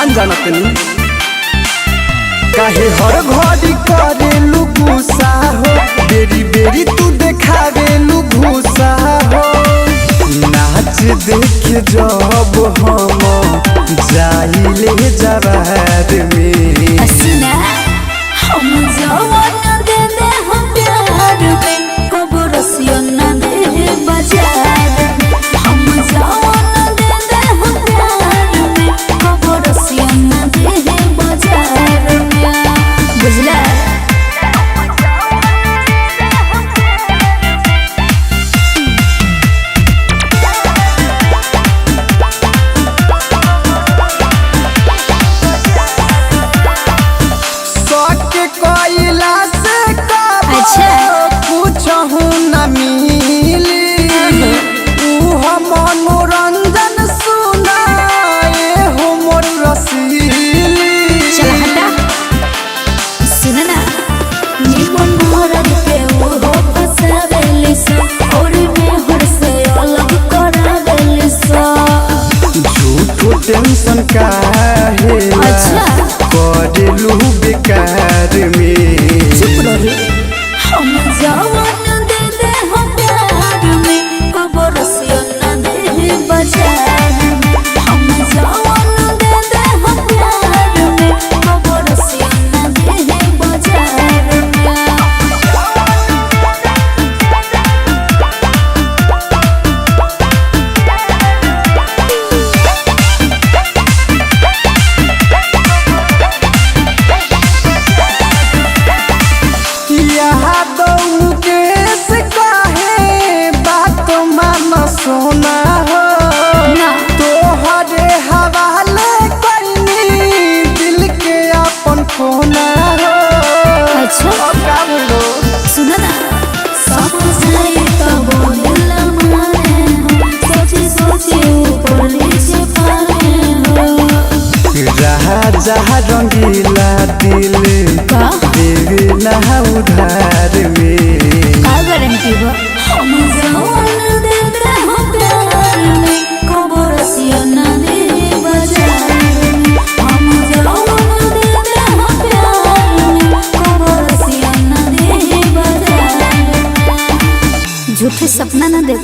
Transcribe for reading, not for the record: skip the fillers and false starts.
मान जानत नी काहे हर घड़ी करेलू गुस्सा हो, बेरी बेरी तू देखावेलू घुसा हो। नाच देख जब हम जाइले जवार में हसीना हम जवान दे दे हम प्यार में कबो रसिया ना दे बाजार में। हम जवान दे दे हम प्यार में कबो रसिया ना दे बाजार में। बुझला मनोरंजन सुनाए हो मोर रसीली। चल हटा सुन ना निमन मोहरद के वो हो फसावेली सा और में हर से अलग करावेली सा। झूठो टेंशन काहे अच्छा करेलू बेकार में। चुप रही हम जवान दे दे हम प्यार में कबो रसिया ना दे बाजार में। हम जवान दे दे हम प्यार में कबो रसिया ना दे बाजार में। सोना हो तोहरे हवाले करनी दिल के अपन कोना हो। अच्छा का बोलो सुना ना समझाई तो बोलला माने सोची सोची ऊपर नीचे पाने हो। जहाँ रंगीला दिल देवे ना उधार में का गारंटी बा हम जवान दे दे हम प्यार में कबो रसिया ना दे बाजार में। हम जवान दे दे हम प्यार में कबो रसिया ना दे बाजार में। झूठे सपना ना दे।